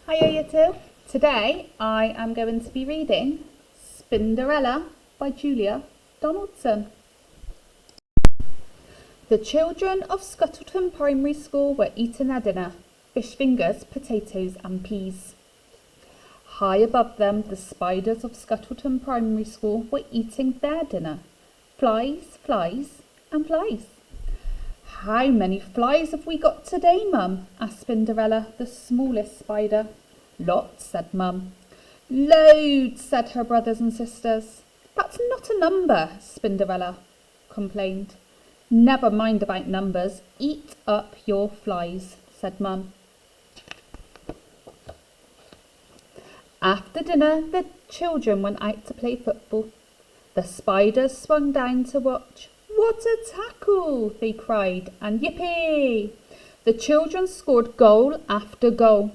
Hiya you two. Today I am going to be reading Spinderella by Julia Donaldson. The children of Scuttleton Primary School were eating their dinner, fish fingers, potatoes and peas. High above them, the spiders of Scuttleton Primary School were eating their dinner, flies, flies and flies. How many flies have we got today, Mum? asked Spinderella, the smallest spider. Lots, said Mum. Loads, said her brothers and sisters. That's not a number, Spinderella complained. Never mind about numbers. Eat up your flies, said Mum. After dinner, the children went out to play football. The spiders swung down to watch. What a tackle, they cried, and yippee! The children scored goal after goal.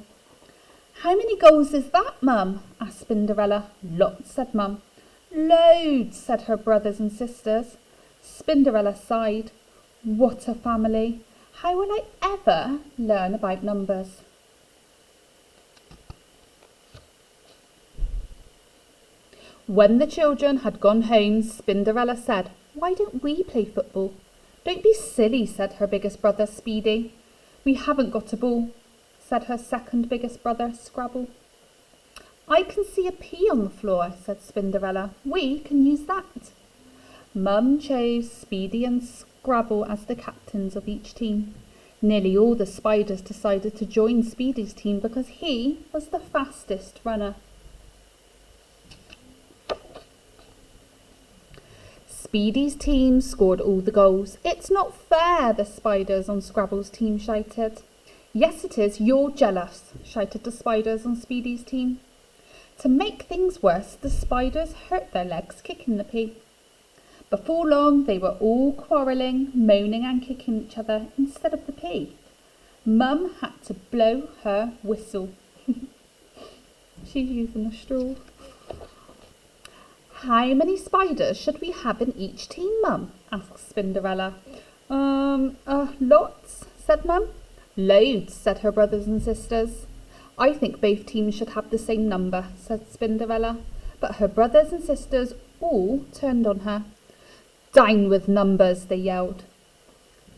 How many goals is that, Mum? asked Spinderella. Lots, said Mum. Loads, said her brothers and sisters. Spinderella sighed. What a family! How will I ever learn about numbers? When the children had gone home, Spinderella said, Why don't we play football? Don't be silly, said her biggest brother, Speedy. We haven't got a ball, said her second biggest brother, Scrabble. I can see a pea on the floor, said Spinderella. We can use that. Mum chose Speedy and Scrabble as the captains of each team. Nearly all the spiders decided to join Speedy's team because he was the fastest runner. Speedy's team scored all the goals. It's not fair, the spiders on Scrabble's team shouted. Yes it is, you're jealous, shouted the spiders on Speedy's team. To make things worse, the spiders hurt their legs kicking the pea. Before long, they were all quarrelling, moaning and kicking each other instead of the pea. Mum had to blow her whistle. She's using a straw. How many spiders should we have in each team, Mum? asked Spinderella. Lots, said Mum. Loads, said her brothers and sisters. I think both teams should have the same number, said Spinderella. But her brothers and sisters all turned on her. Down with numbers, they yelled.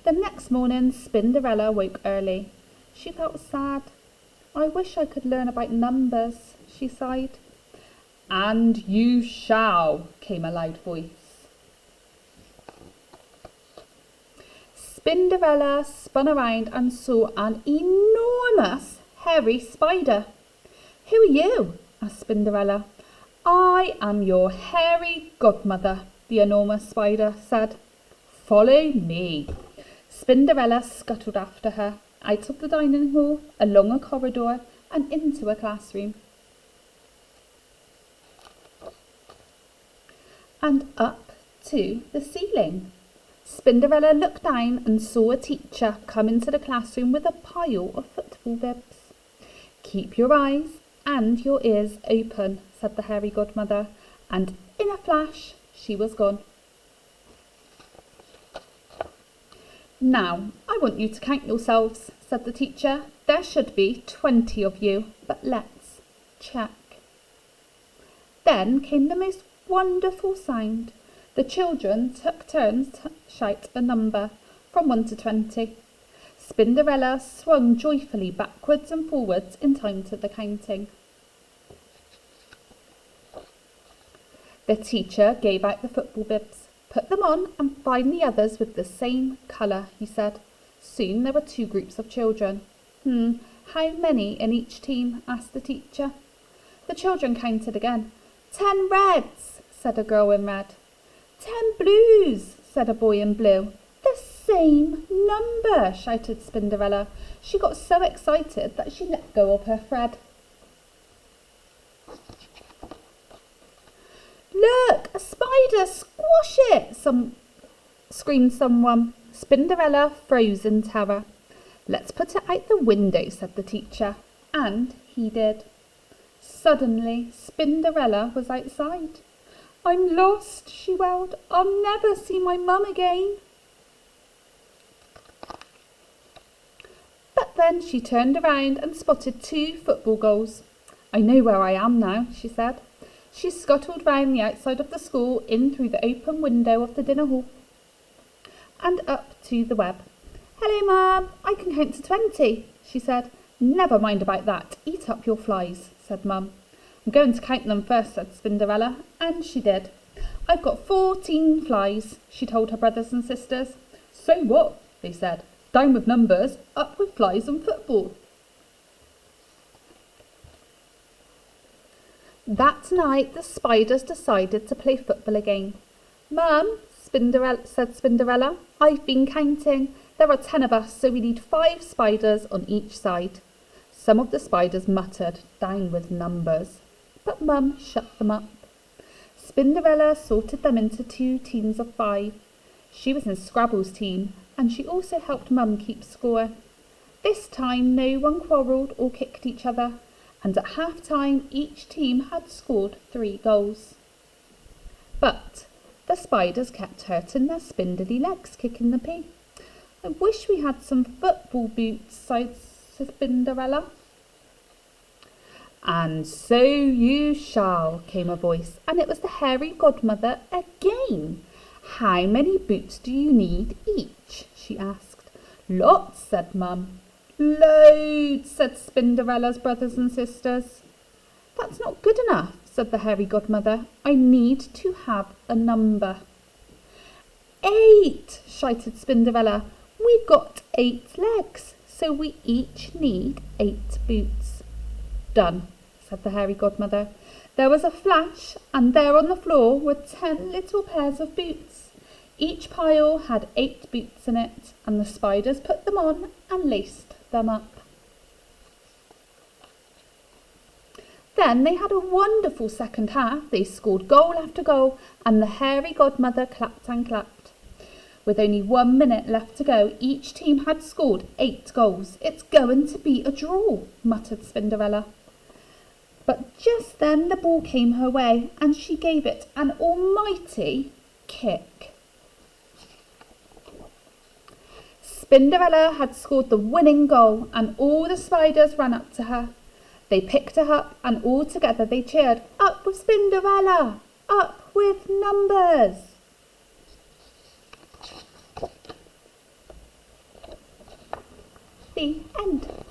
The next morning, Spinderella woke early. She felt sad. I wish I could learn about numbers, she sighed. And you shall, came a loud voice. Spinderella spun around and saw an enormous hairy spider. Who are you? asked Spinderella. I am your hairy godmother, the enormous spider said. Follow me. Spinderella scuttled after her, out of the dining hall, along a corridor, and into a classroom. And up to the ceiling. Spinderella looked down and saw a teacher come into the classroom with a pile of football bibs. Keep your eyes and your ears open, said the hairy godmother, and in a flash she was gone. Now, I want you to count yourselves, said the teacher. There should be 20 of you, but let's check. Then came the most wonderful sound. The children took turns to shout a number from 1 to 20. Spinderella swung joyfully backwards and forwards in time to the counting. The teacher gave out the football bibs. Put them on and find the others with the same colour, he said. Soon there were 2 groups of children. How many in each team? asked the teacher. The children counted again. 10 reds, said a girl in red. 10 blues, said a boy in blue. The same number, shouted Spinderella. She got so excited that she let go of her thread. Look, a spider, squash it, screamed someone. Spinderella froze in terror. Let's put it out the window, said the teacher. And he did. Suddenly, Spinderella was outside. I'm lost, she wailed. I'll never see my mum again. But But then she turned around and spotted 2 football goals. I know where I am now, she said. She scuttled round the outside of the school, in through the open window of the dinner hall, and up to the web. Hello, Mum, I can count to 20, she said. Never mind about that, eat up your flies, said Mum. I'm going to count them first, said Spinderella, and she did. I've got 14 flies, she told her brothers and sisters. So what? They said. Down with numbers, up with flies and football. That night the spiders decided to play football again. Mum, said Spinderella, I've been counting. There are 10 of us, so we need 5 spiders on each side. Some of the spiders muttered, down with numbers, but Mum shut them up. Spinderella sorted them into 2 teams of 5. She was in Scrabble's team, and she also helped Mum keep score. This time no one quarrelled or kicked each other, and at half-time each team had scored 3 goals. But the spiders kept hurting their spindly legs kicking the pea. I wish we had some football boots, sighed Spinderella. And so you shall, came a voice, and it was the hairy godmother again. How many boots do you need each? She asked. Lots, said Mum. Loads, said Spinderella's brothers and sisters. That's not good enough, said the hairy godmother. I need to have a number. 8, shouted Spinderella. We've got 8 legs, so we each need 8 boots. Done, said the hairy godmother. There was a flash, and there on the floor were 10 little pairs of boots. Each pile had 8 boots in it, and the spiders put them on and laced them up. Then they had a wonderful second half. They scored goal after goal, and the hairy godmother clapped and clapped. With only 1 minute left to go, each team had scored 8 goals. It's going to be a draw, muttered Spinderella. But just then the ball came her way, and she gave it an almighty kick. Spinderella had scored the winning goal, and all the spiders ran up to her. They picked her up, and all together they cheered, Up with Spinderella! Up with numbers! The end.